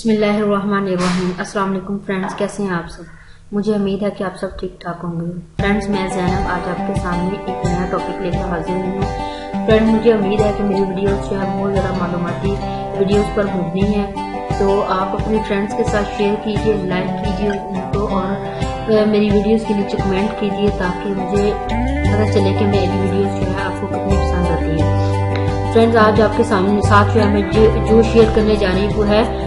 बिस्मिल्लाहिर्रहमानिर्रहीम। अस्सलाम वालेकुम फ्रेंड्स, कैसे हैं आप सब? मुझे उम्मीद है कि आप सब ठीक ठाक होंगे। फ्रेंड्स, मैं ज़ैनब आज आपके सामने एक नया टॉपिक लेकर हाजिर हुई हूँ। फ्रेंड्स, मुझे उम्मीद है कि मेरी वीडियोस जो है बहुत ज़्यादा मालूमाती वीडियोस पर मबनी है, तो आप अपने फ्रेंड्स के साथ शेयर कीजिए, लाइक कीजिए उनको और मेरी वीडियोस के नीचे कमेंट कीजिए ताकि मुझे पता चले कि मेरी वीडियोस जो है आपको कितनी पसंद आती है। फ्रेंड्स, आज आपके सामने साथ जो है मैं जो शेयर करने जा रही हूँ वो है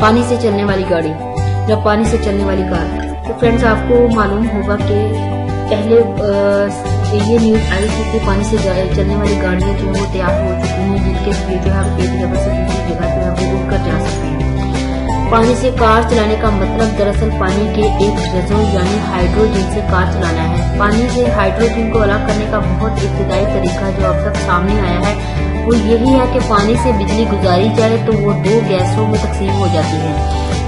पानी से चलने वाली गाड़ी या पानी से चलने वाली कार। तो फ्रेंड्स, आपको मालूम होगा कि पहले ये न्यूज आई थी कि पानी से चलने वाली गाड़ियां जो है वो तैयार हो चुकी हैं, जिनके लिए जो है एक जगह से दूसरी जगह जो है वो उड़कर जा सकते हैं। पानी से कार चलाने का मतलब दरअसल पानी के एक जज़ो यानी हाइड्रोजन से कार चलाना है। पानी से हाइड्रोजन को अलग करने का बहुत इब्तिदाई तरीका जो अब तक सामने आया है वो यही है कि पानी से बिजली गुजारी जाए तो वो दो गैसों में तकसीम हो जाती है।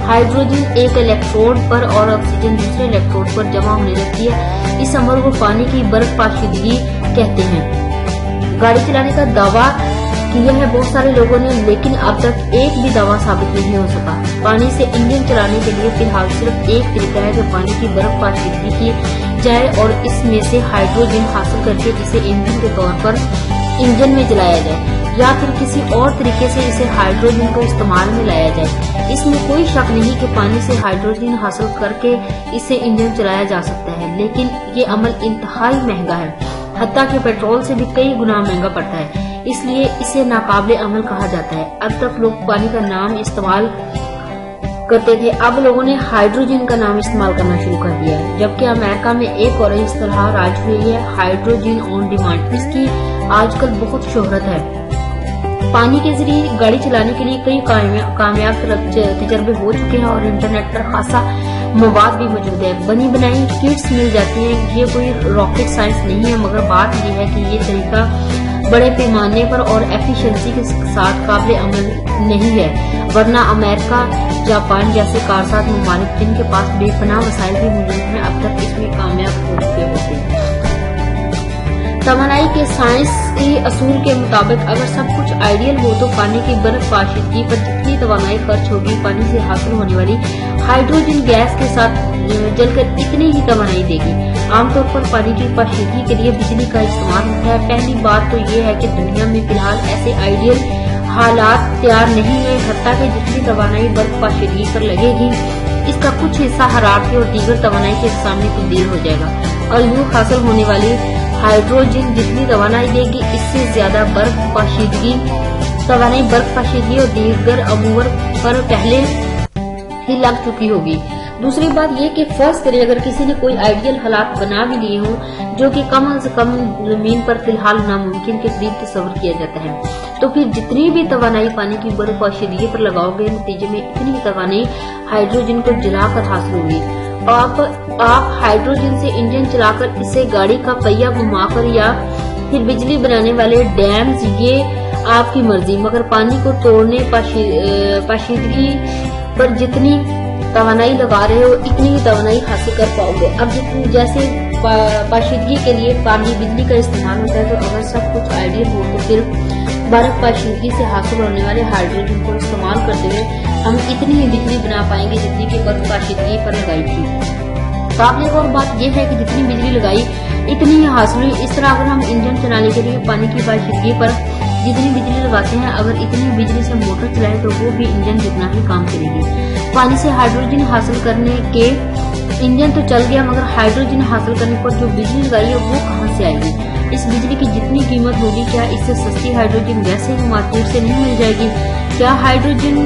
हाइड्रोजन एक इलेक्ट्रोड पर और ऑक्सीजन दूसरे इलेक्ट्रोड पर जमा होने लगती है। इस अमल को पानी की बर्फ पाशीदगी कहते हैं। गाड़ी चलाने का दावा किया है बहुत सारे लोगों ने, लेकिन अब तक एक भी दावा साबित नहीं हो सका। पानी से इंजन चलाने के लिए फिलहाल सिर्फ एक तरीका है कि पानी की बर्फ पाशीदगी की जाए और इसमें से हाइड्रोजन हासिल करके इसे ईंधन के तौर पर इंजन में जलाया जाए या फिर किसी और तरीके से इसे हाइड्रोजन को इस्तेमाल में लाया जाए। इसमें कोई शक नहीं कि पानी से हाइड्रोजन हासिल करके इसे इंजन चलाया जा सकता है, लेकिन ये अमल इंतहाई महंगा है, हत्ता कि पेट्रोल से भी कई गुना महंगा पड़ता है, इसलिए इसे नाकाबिले अमल कहा जाता है। अब तक लोग पानी का नाम इस्तेमाल करते थे, अब लोगों ने हाइड्रोजन का नाम इस्तेमाल करना शुरू कर दिया है। जबकि अमेरिका में एक और इस्तेलाह राज हुई है, हाइड्रोजन ऑन डिमांड। इसकी आजकल बहुत शोहरत है। पानी के जरिए गाड़ी चलाने के लिए कई कामयाब तजर्बे हो चुके हैं और इंटरनेट पर खासा मवाद भी मौजूद है। बनी बनाई किट्स मिल जाती हैं। ये कोई रॉकेट साइंस नहीं है, मगर बात यह है कि ये तरीका बड़े पैमाने पर और एफिशिएंसी के साथ काबिल अमल नहीं है, वरना अमेरिका, जापान जैसे कारसाज ममालिक जिनके पास बेपनाह वसाइल भी मौजूद हैं, अब तक इसमें कामयाब हो चुके होते हैं। तवानाई के साइंस के असूल के मुताबिक अगर सब कुछ आइडियल हो तो पानी की बर्फ पाशीदगी पर जितनी तवानाई खर्च होगी पानी से हासिल होने वाली हाइड्रोजन गैस के साथ जलकर इतनी ही तवानाई देगी। आमतौर पर पानी की पाशीदगी के लिए बिजली का इस्तेमाल होता है। पहली बात तो ये है कि दुनिया में फिलहाल ऐसे आइडियल हालात तैयार नहीं हुए, हत्ता कि जितनी तवानाई बर्फ पाशीदगी पर लगेगी इसका कुछ हिस्सा हरारती और दीगर तवानाई के सामने तब्दील हो जाएगा और यूं हासिल होने वाली हाइड्रोजन जितनी तवानाई देगी इससे ज्यादा बर्फ पाशीदगी तवानाई बर्फ पाशीदगी और दीगर अमूर पर पहले ही लग चुकी होगी। दूसरी बात ये कि फर्ज करें अगर किसी ने कोई आइडियल हालात बना भी लिए हों जो कि कम से कम जमीन पर फिलहाल नामुमकिन के करीब तस्वर किया जाता है, तो फिर जितनी भी तवानाई पानी की बर्फ पाशीदगी पर लगाओगे नतीजे में इतनी तवानाई हाइड्रोजन को जलाकर हासिल होगी। आप हाइड्रोजन से इंजन चलाकर इसे गाड़ी का पहिया घुमाकर या फिर बिजली बनाने वाले डैम्स, ये आपकी मर्जी, मगर पानी को तोड़ने पाशीदगी पर जितनी तवानाई लगा रहे हो इतनी ही तवानाई हासिल कर पाओगे। अब जैसे पाशीदगी के लिए पानी बिजली का इस्तेमाल होता है, तो अगर सब कुछ आइडियल हो तो फिर बर्फ पाशीदगी से हासिल होने वाले हाइड्रोजन को इस्तेमाल करते हुए हम इतनी ही बिजली बना पाएंगे जितनी की बर्फ पाशीदगी पर लगाई थी। काबिल और बात यह है कि जितनी बिजली लगाई इतनी ही हासिल हुई। इस तरह अगर हम इंजन चलाने के लिए पानी की पाशीदगी पर जितनी बिजली लगाते हैं, अगर इतनी बिजली से मोटर चलाए तो वो भी इंजन जितना ही काम करेगी। पानी से हाइड्रोजन हासिल करने के इंजन तो चल गया, मगर हाइड्रोजन हासिल करने पर जो बिजली लगाई है वो कहाँ से आएगी? इस बिजली की जितनी कीमत होगी क्या इससे सस्ती हाइड्रोजन वैसे ही मार्केट से नहीं मिल जाएगी? क्या हाइड्रोजन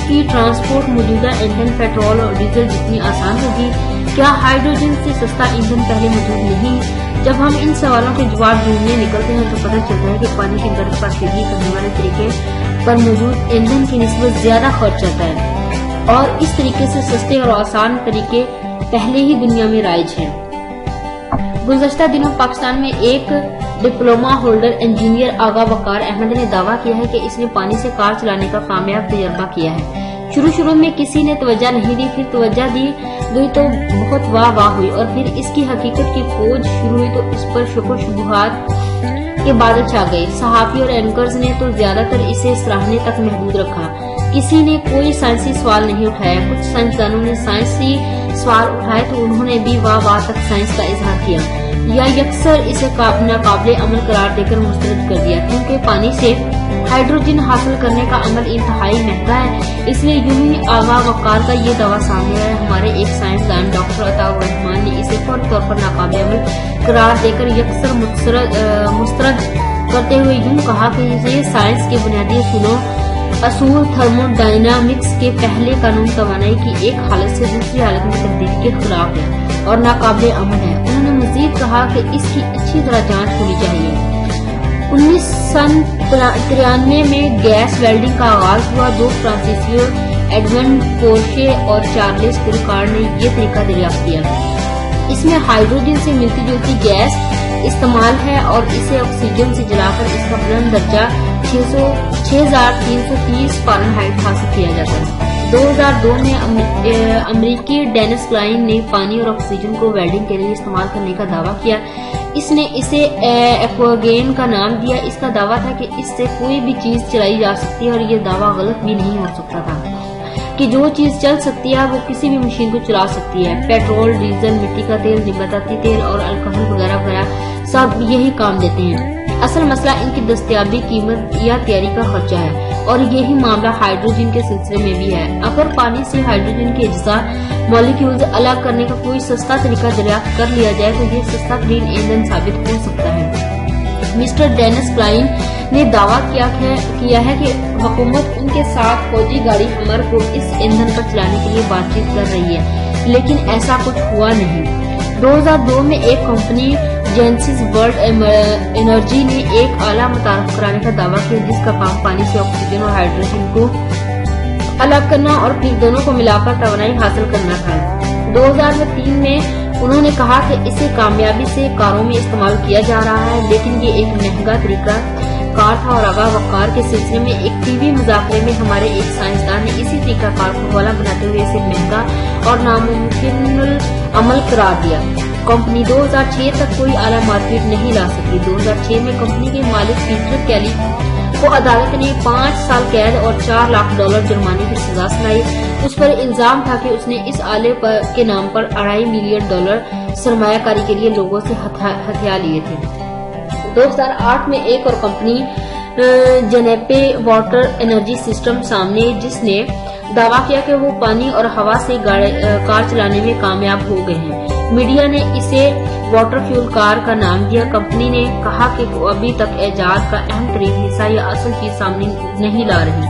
की ट्रांसपोर्ट मौजूदा ईंधन पेट्रोल और डीजल जितनी आसान होगी? क्या हाइड्रोजन से सस्ता ईंधन पहले मौजूद नहीं? जब हम इन सवालों के जवाब ढूंढने निकलते हैं तो पता चलता है कि पानी की बर्फ पाशीदगी करने वाले तरीके पर मौजूद ईंधन की निस्बत ज्यादा खर्च आता है और इस तरीके से सस्ते और आसान तरीके पहले ही दुनिया में राइज हैं। गुज़श्ता दिनों पाकिस्तान में एक डिप्लोमा होल्डर इंजीनियर आगा वकार अहमद ने दावा किया है कि इसने पानी से कार चलाने का कामयाब तजर्बा किया है। शुरू में किसी ने तवज्जो नहीं दी, फिर तवज्जो दी गई तो बहुत वाह हुई और फिर इसकी हकीकत की खोज शुरू हुई तो इस पर शुबहात के बादल छा गए। सहाफी और एंकर्स ने तो ज्यादातर इसे सराहने तक महदूद रखा। किसी ने कोई साइंसी सवाल नहीं उठाया। कुछ साइंसदानों ने साइंसी सवाल उठाए तो उन्होंने भी वाह तक साइंस का इजहार किया या यकसर इसे नाकाबिले अमल करार देकर मुस्तरद कर दिया, क्योंकि पानी से हाइड्रोजन हासिल करने का अमल इंतहाई महंगा है। इसलिए यूं ही आगा वकार का ये दावा सामने आया। हमारे एक साइंसदान डॉक्टर अताउर रहमान ने इसे फौरी तौर पर नाकाबिले अमल करार देकर यकसर मुस्तरद करते हुए यूं कहा कि ये साइंस के बुनियादी असूल थर्मोडायनामिक्स के पहले कानून तवानाई की एक हालत से दूसरी हालत में तब्दीली के खिलाफ है और नाकाबिले अमल है। उन्होंने मजीद कहा कि इसकी अच्छी तरह जांच होनी चाहिए। 1993 में गैस वेल्डिंग का आगाज हुआ। दो फ्रांसीसियों एडमंड पोर्शे और चार्ल्स पिकार्ड ने यह तरीका दरियाफ्त किया। इसमें हाइड्रोजन से मिलती जुलती गैस इस्तेमाल है और इसे ऑक्सीजन से जलाकर इसका बुलंद दर्जा 6330 फ़ारेनहाइट हासिल किया जाता है। 2002 में अमेरिकी डेनिस क्लाइन ने पानी और ऑक्सीजन को वेल्डिंग के लिए इस्तेमाल करने का दावा किया। इसने इसे एक्वागेन का नाम दिया। इसका दावा था कि इससे कोई भी चीज चलाई जा सकती है और ये दावा गलत भी नहीं हो सकता था कि जो चीज चल सकती है वो किसी भी मशीन को चला सकती है। पेट्रोल, डीजल, मिट्टी का तेल, नबाताती तेल और अल्कोहल वगैरह वगैरह सब यही काम देते हैं। असल मसला इनकी दस्तयाबी, कीमत या तैयारी का खर्चा है और यही मामला हाइड्रोजन के सिलसिले में भी है। अगर पानी से हाइड्रोजन के अज्जा मॉलिक्यूल्स अलग करने का कोई सस्ता तरीका दरियाफ्त कर लिया जाए तो ये सस्ता ग्रीन ईंधन साबित हो सकता है। मिस्टर डेनिस क्लाइन ने दावा किया है कि हुकूमत उनके साथ फौजी गाड़ी हमर को इस ईंधन पर चलाने के लिए बातचीत कर रही है, लेकिन ऐसा कुछ हुआ नहीं। 2002 में एक कंपनी जेनेसिस वर्ल्ड एनर्जी ने एक आला मुतारफ कराने का दावा किया जिसका काम पानी से ऑक्सीजन और हाइड्रोजन को अलग करना और फिर दोनों को मिलाकर तवानाई हासिल करना था। 2003 में उन्होंने कहा कि इसे कामयाबी से कारों में इस्तेमाल किया जा रहा है, लेकिन ये एक महंगा तरीका कार था और आगा वकार के सिलसिले में एक टीवी मुज़ाकरे में हमारे एक साइंसदान ने इसी तरीका कार को हवाला बनाते हुए इसे महंगा और नामुमकिन अमल करार दिया। कंपनी 2006 तक कोई आला मार्केट नहीं ला सकी। 2006 में कंपनी के मालिक पीटर केली को अदालत ने 5 साल कैद और $4 लाख जुर्माने की सजा सुनाई। उस पर इल्जाम था कि उसने इस आले के नाम पर $2.5 मिलियन सरमायाकारी के लिए लोगों से हथिया लिए थे। 2008 में एक और कंपनी जेनेपे वाटर एनर्जी सिस्टम सामने जिसने दावा किया कि वो पानी और हवा से कार चलाने में कामयाब हो गए हैं। मीडिया ने इसे वाटर फ्यूल कार का नाम दिया। कंपनी ने कहा कि वो अभी तक इजाद का अहम तरीन हिस्सा या असल चीज सामने नहीं ला रही,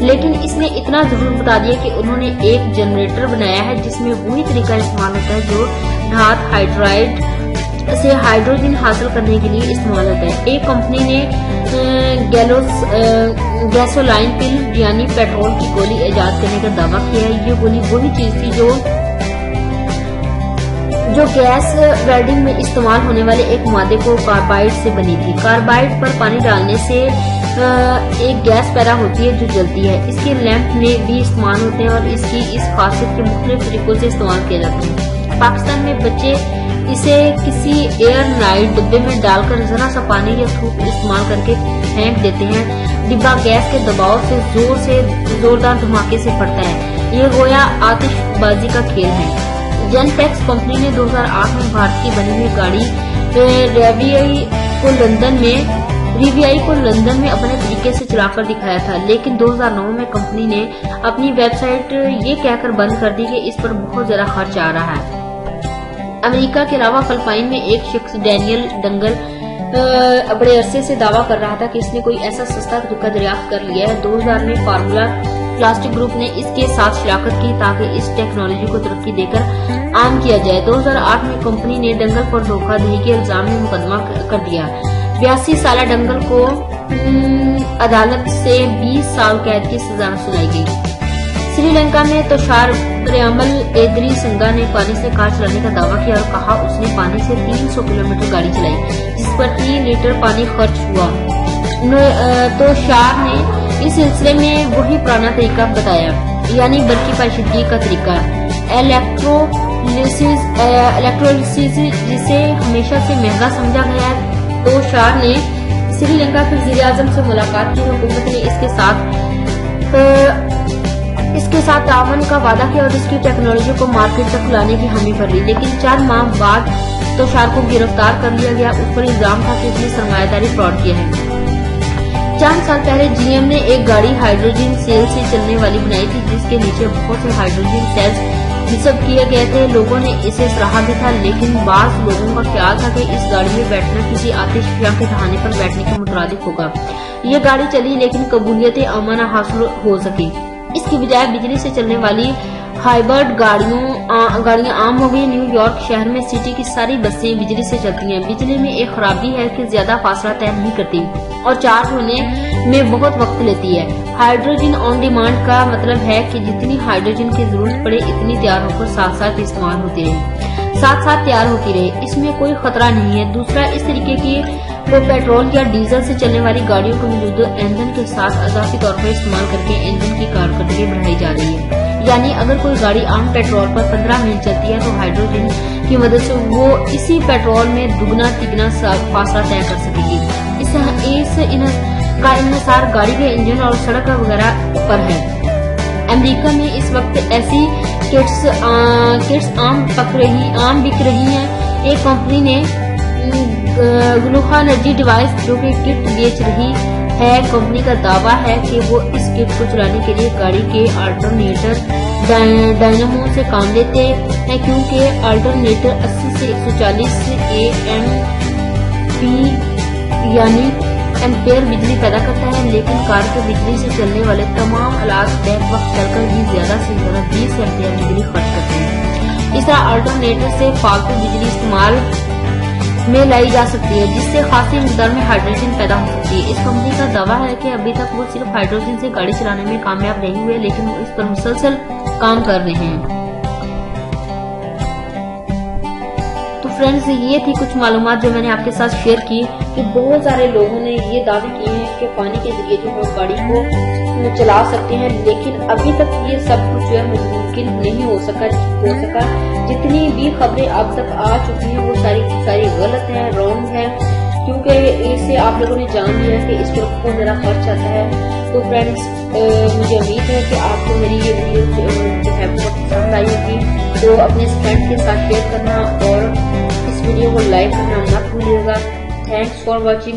लेकिन इसने इतना जरूर बता दिया कि उन्होंने एक जनरेटर बनाया है जिसमें वही तरीका इस्तेमाल होता है जो धात हाइड्राइड से हाइड्रोजन हासिल करने के लिए इस्तेमाल होता है। एक कंपनी ने गैसोलाइन पिल यानी पेट्रोल की गोली इजाद करने का दावा किया है। ये गोली वही चीज थी जो गैस वेल्डिंग में इस्तेमाल होने वाले एक मादे को कार्बाइड से बनी थी। कार्बाइड पर पानी डालने से एक गैस पैदा होती है जो जलती है। इसके लैंप में भी इस्तेमाल होते हैं और इसकी इस खासियत के मुख्तलिफ तरीकों से इस्तेमाल किया जाता है। पाकिस्तान में बच्चे इसे किसी एयर नाइट डिब्बे में डालकर जरा सा पानी या थूक इस्तेमाल करके फेंक देते हैं। डिब्बा गैस के दबाव से जोरदार धमाके से फटता है। ये गोया आतिशबाजी का खेल है। जेनटेक्स कंपनी ने 2008 में भारत की बनी हुई गाड़ी रिवियाई को लंदन में अपने तरीके से चलाकर दिखाया था, लेकिन 2009 में कंपनी ने अपनी वेबसाइट ये कहकर बंद कर दी कि इस पर बहुत ज्यादा खर्च आ रहा है। अमेरिका के अलावा फिलिपाइन में एक शख्स डैनियल डंगल बड़े अरसे से दावा कर रहा था कि इसने कोई ऐसा सस्ता तरीका दरियाफ्त कर लिया है। 2000 में फार्मूला प्लास्टिक ग्रुप ने इसके साथ शराकत की ताकि इस टेक्नोलॉजी को तरक्की देकर आम किया जाए। 2008 में कंपनी ने डंगल पर धोखाधड़ी के इल्जाम में मुकदमा कर दिया। 82 साल डंगल को अदालत से 20 साल कैद की सजा सुनाई गई। श्रीलंका में तुषार प्रियामल एदरी सिंगा ने पानी से कार चलाने का दावा किया और कहा उसने पानी से 300 किलोमीटर गाड़ी चलाई जिस पर 3 लीटर पानी खर्च हुआ। तुषार ने इस सिलसिले में वही पुराना तरीका बताया, यानी बर्की पाशीदगी का तरीका इलेक्ट्रोलिसिस जिसे हमेशा से महंगा समझा गया है। तुषार ने श्रीलंका के वज़ीर-ए-आज़म से मुलाकात की। हुकूमत ने इसके साथ اس کے ساتھ تعاون کا وعدہ کیا اور اس کی ٹیکنالوجی کو مارکیٹ تک لانے کی حامی بھر لی، لیکن 4 ماہ بعد توشار کو گرفتار کر لیا گیا۔ اس پر الزام تھا کہ اس نے سرمایہ داری فراڈ کیا ہے۔ چند سال پہلے جی ایم نے ایک گاڑی ہائیڈروجن سیل سے چلنے والی بنائی تھی، جس کے نیچے بہت سے ہائیڈروجن سیلز نصب کیے گئے تھے۔ لوگوں نے اسے سراہا بھی تھا، لیکن بعض لوگوں کا خیال تھا کہ اس گاڑی میں بیٹھنا کسی آتش فشاں کے دہانے پر بیٹھنے کے مترادف ہوگا۔ یہ گاڑی چلی لیکن قبولیت عامہ نہ حاصل ہو سکی۔ اس کی بجائے بجلی سے چلنے والی ہائیبرڈ گاڑیاں عام ہو گئی۔ نیو یارک شہر میں سٹی کی ساری بسیں بجلی سے چلتی ہیں۔ بجلی میں ایک خرابی ہے کہ زیادہ فاصلہ طے نہیں کرتی اور چارج ہونے میں بہت وقت لیتی ہے۔ ہائیڈروجن آن ڈیمانڈ کا مطلب ہے کہ جتنی ہائیڈروجن کی ضرورت پڑے اتنی تیار ہو کر ساتھ تیار ہوتی رہے۔ اس میں کوئی خطرہ نہیں ہے۔ دوسرا، اس طریقے کی وہ پیٹرول یا ڈیزل سے چلنے والی گاڑیوں کو موجودہ ایندھن کے ساتھ اضافی طور پر استعمال کر کے ایندھن کی کارکردگی بڑھائی جا رہی ہے۔ یعنی اگر کوئی گاڑی عام پیٹرول پر 15 منٹ چلتی ہے تو ہائیڈروجن کی مدد سے وہ اسی پیٹرول میں دگنا تگنا فاصلہ طے کر سکے گی۔ اس کا انحصار گاڑی کے انجن اور سڑک وغیرہ پر ہے۔ امریکہ میں اس وقت ایسی کٹس عام بک رہی ہیں۔ ایک کمپنی نے گلوکا انرجی ڈیوائس جو کہ کٹ بیچ رہی ہے، کمپنی کا دعویٰ ہے کہ وہ اس کٹ کو چلانے کے لیے گاڑی کے آلٹرنیٹر ڈائنامو سے کام لیتے ہیں، کیونکہ آلٹرنیٹر 80 سے 140 AMP یعنی ایمپیئر بجلی پیدا کرتا ہے، لیکن کار کے بجلی سے چلنے والے تمام آلات بیک وقت چل کر بھی زیادہ سے زیادہ 20 ایمپیئر بجلی خرچ کرتے ہیں۔ اس طرح آلٹرنیٹر سے فالتو بجلی استعمال میں لائی جا سکتی ہے، جس سے خاصی مقدار میں ہائیڈروجن پیدا ہو سکتی ہے۔ اس کمپنی کا دعویٰ ہے کہ ابھی تک وہ صرف ہائیڈروجن سے گاڑی چلانے میں کامیاب نہیں ہوئے، لیکن وہ اس پر مسلسل کام کر رہے ہیں۔ تو فرینڈز، یہ تھی کچھ معلومات جو میں نے آپ کے ساتھ شیئر کی کہ بہت سارے لوگوں نے یہ دعوے کیے ہیں کہ پانی کے ذریعے جو ہم گاڑی کو چلا سکتے ہیں، لیکن ابھی تک یہ سب کچھ جو ہے ممکن نہیں ہو سکا۔ جتنی بھی خبریں اب تک آ چکی ہیں وہ ساری غلط ہیں، رانگ ہیں، کیونکہ اس سے آپ لوگوں نے جان لیا کہ اس پر بہت زیادہ خرچ آتا ہے۔ تو فرینڈز، مجھے امید ہے کہ آپ کو میری یہ ویڈیو جو ہے بہت پسند آئی ہوگی، تو اپنے فرینڈ کے ساتھ شیئر کرنا اور اس ویڈیو کو لائک کرنا نہ بھولیے گا۔ Thanks for watching.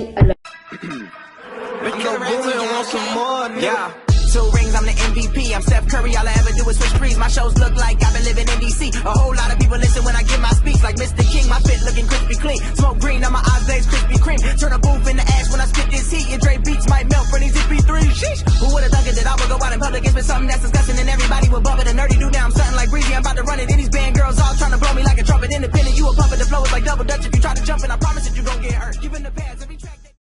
Two rings, I'm the MVP. I'm Steph Curry. All I ever do is switch threes. My shows look like I've been living in DC. A whole lot of people listen when I give my speech. Like Mr. King, my fit looking crispy clean. Smoke green on my eyes, blaze Krispy Kreme. Turn a booth into ash when I spit this heat. Your Dre beats might melt for these MP3. Sheesh. Who would've thunk it that I would go out in public and spit something that's disgusting and everybody would bump it. A nerdy dude, now I'm something like Breezy. I'm about to run it. And these band girls all trying to blow me like a trumpet. Independent, you a puppet. The flow is like double dutch if you